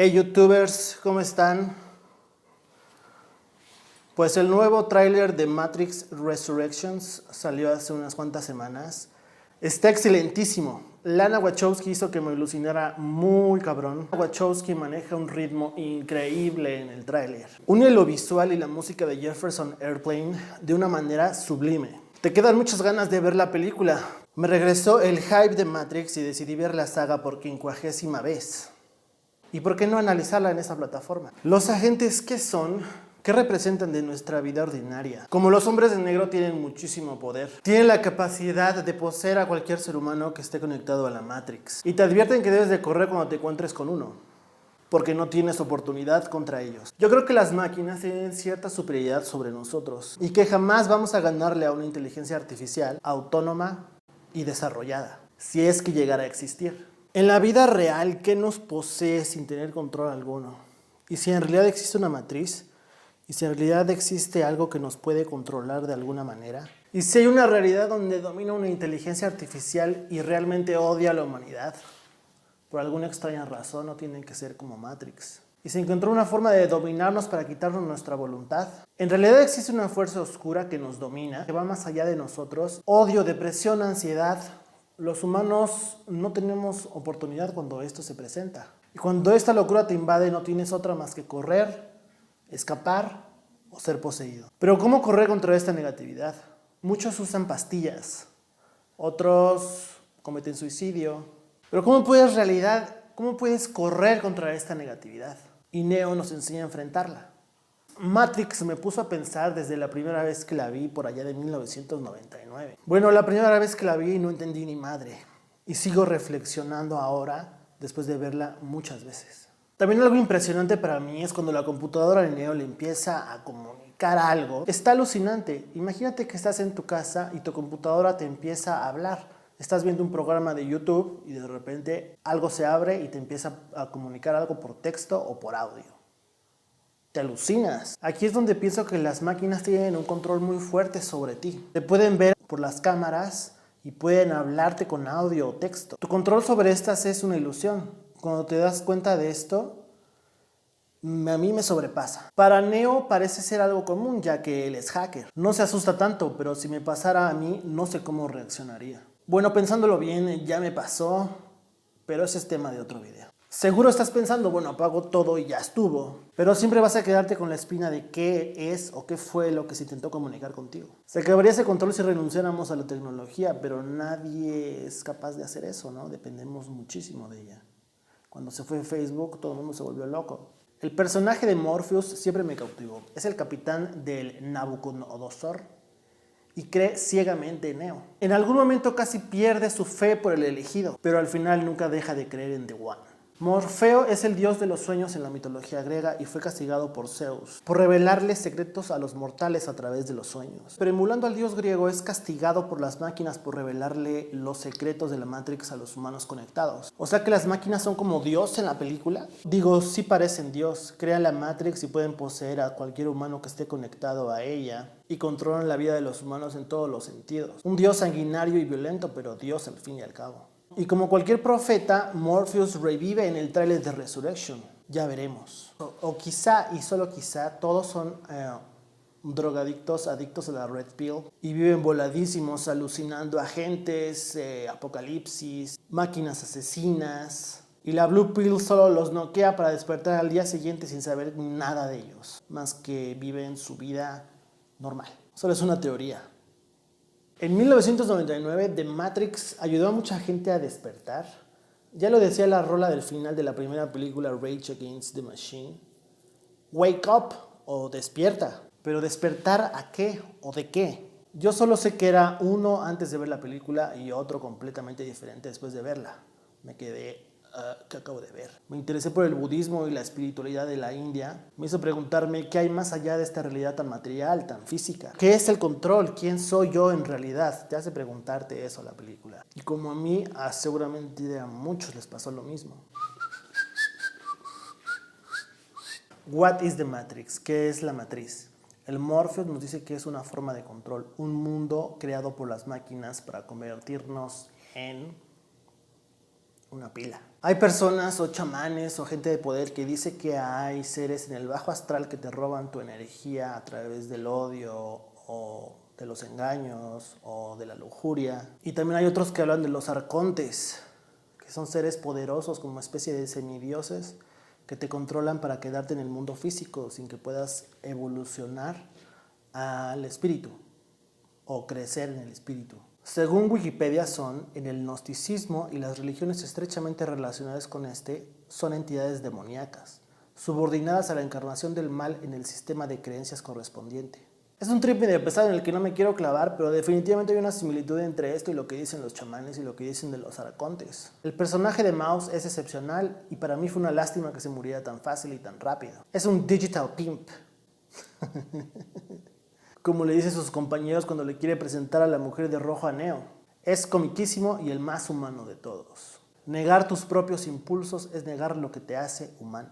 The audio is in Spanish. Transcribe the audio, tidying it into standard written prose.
Hey youtubers, ¿cómo están? Pues el nuevo tráiler de Matrix Resurrections salió hace unas cuantas semanas. Está excelentísimo. Lana Wachowski hizo que me alucinara muy cabrón. Wachowski maneja un ritmo increíble en el tráiler. Une lo visual y la música de Jefferson Airplane de una manera sublime. Te quedan muchas ganas de ver la película. Me regresó el hype de Matrix y decidí ver la saga por 50ª vez. ¿Y por qué no analizarla en esa plataforma? Los agentes, ¿qué son? ¿Qué representan de nuestra vida ordinaria? Como los hombres de negro tienen muchísimo poder, tienen la capacidad de poseer a cualquier ser humano que esté conectado a la Matrix. Y te advierten que debes de correr cuando te encuentres con uno, porque no tienes oportunidad contra ellos. Yo creo que las máquinas tienen cierta superioridad sobre nosotros y que jamás vamos a ganarle a una inteligencia artificial autónoma y desarrollada, si es que llegara a existir. En la vida real, ¿qué nos posee sin tener control alguno? Y si en realidad existe una matriz, y si en realidad existe algo que nos puede controlar de alguna manera, y si hay una realidad donde domina una inteligencia artificial y realmente odia a la humanidad, por alguna extraña razón no tienen que ser como Matrix. Y se encontró una forma de dominarnos para quitarnos nuestra voluntad. En realidad existe una fuerza oscura que nos domina, que va más allá de nosotros. Odio, depresión, ansiedad. Los humanos no tenemos oportunidad cuando esto se presenta. Y cuando esta locura te invade, no tienes otra más que correr, escapar o ser poseído. Pero ¿cómo correr contra esta negatividad? Muchos usan pastillas, otros cometen suicidio. Pero ¿cómo puedes correr contra esta negatividad? Y Neo nos enseña a enfrentarla. Matrix me puso a pensar desde la primera vez que la vi por allá de 1999. Bueno, la primera vez que la vi no entendí ni madre. Y sigo reflexionando ahora, después de verla muchas veces. También algo impresionante para mí es cuando la computadora de Neo le empieza a comunicar algo. Está alucinante. Imagínate que estás en tu casa y tu computadora te empieza a hablar. Estás viendo un programa de YouTube y de repente algo se abre y te empieza a comunicar algo por texto o por audio. Te alucinas. Aquí es donde pienso que las máquinas tienen un control muy fuerte sobre ti. Te pueden ver por las cámaras y pueden hablarte con audio o texto. Tu control sobre estas es una ilusión. Cuando te das cuenta de esto, a mí me sobrepasa. Para Neo parece ser algo común, ya que él es hacker. No se asusta tanto, pero si me pasara a mí, no sé cómo reaccionaría. Bueno, pensándolo bien, ya me pasó, pero ese es tema de otro video. Seguro estás pensando, bueno, apago todo y ya estuvo. Pero siempre vas a quedarte con la espina de qué es o qué fue lo que se intentó comunicar contigo. Se acabaría ese control si renunciáramos a la tecnología, pero nadie es capaz de hacer eso, ¿no? Dependemos muchísimo de ella. Cuando se fue Facebook, todo el mundo se volvió loco. El personaje de Morpheus siempre me cautivó. Es el capitán del Nabucodonosor y cree ciegamente en Neo. En algún momento casi pierde su fe por el elegido, pero al final nunca deja de creer en The One. Morfeo es el dios de los sueños en la mitología griega y fue castigado por Zeus por revelarle secretos a los mortales a través de los sueños. Pero emulando al dios griego, es castigado por las máquinas por revelarle los secretos de la Matrix a los humanos conectados. O sea que las máquinas son como Dios en la película. Digo, sí parecen Dios, crean la Matrix y pueden poseer a cualquier humano que esté conectado a ella y controlan la vida de los humanos en todos los sentidos. Un dios sanguinario y violento, pero Dios al fin y al cabo. Y como cualquier profeta, Morpheus revive en el tráiler de Resurrection. Ya veremos. O quizá, y solo quizá, todos son drogadictos, adictos a la Red Pill y viven voladísimos, alucinando agentes, apocalipsis, máquinas asesinas. Y la Blue Pill solo los noquea para despertar al día siguiente sin saber nada de ellos, más que viven su vida normal. Solo es una teoría. En 1999, The Matrix ayudó a mucha gente a despertar. Ya lo decía la rola del final de la primera película Rage Against the Machine. Wake up o despierta. Pero ¿despertar a qué o de qué? Yo solo sé que era uno antes de ver la película y otro completamente diferente después de verla. Me quedé, ¿qué acabo de ver? Me interesé por el budismo y la espiritualidad de la India. Me hizo preguntarme qué hay más allá de esta realidad tan material, tan física. ¿Qué es el control? ¿Quién soy yo en realidad? Te hace preguntarte eso la película. Y como a mí, seguramente a muchos les pasó lo mismo. What is the Matrix? ¿Qué es la matriz? El Morpheus nos dice que es una forma de control, un mundo creado por las máquinas para convertirnos en una pila. Hay personas o chamanes o gente de poder que dice que hay seres en el bajo astral que te roban tu energía a través del odio o de los engaños o de la lujuria. Y también hay otros que hablan de los arcontes, que son seres poderosos como especie de semidioses que te controlan para quedarte en el mundo físico sin que puedas evolucionar al espíritu o crecer en el espíritu. Según Wikipedia son, en el gnosticismo y las religiones estrechamente relacionadas con este, son entidades demoníacas, subordinadas a la encarnación del mal en el sistema de creencias correspondiente. Es un trip medio pesado en el que no me quiero clavar, pero definitivamente hay una similitud entre esto y lo que dicen los chamanes y lo que dicen de los arcontes. El personaje de Mouse es excepcional y para mí fue una lástima que se muriera tan fácil y tan rápido. Es un digital pimp. Como le dice a sus compañeros cuando le quiere presentar a la mujer de rojo a Neo. Es comiquísimo y el más humano de todos. Negar tus propios impulsos es negar lo que te hace humano.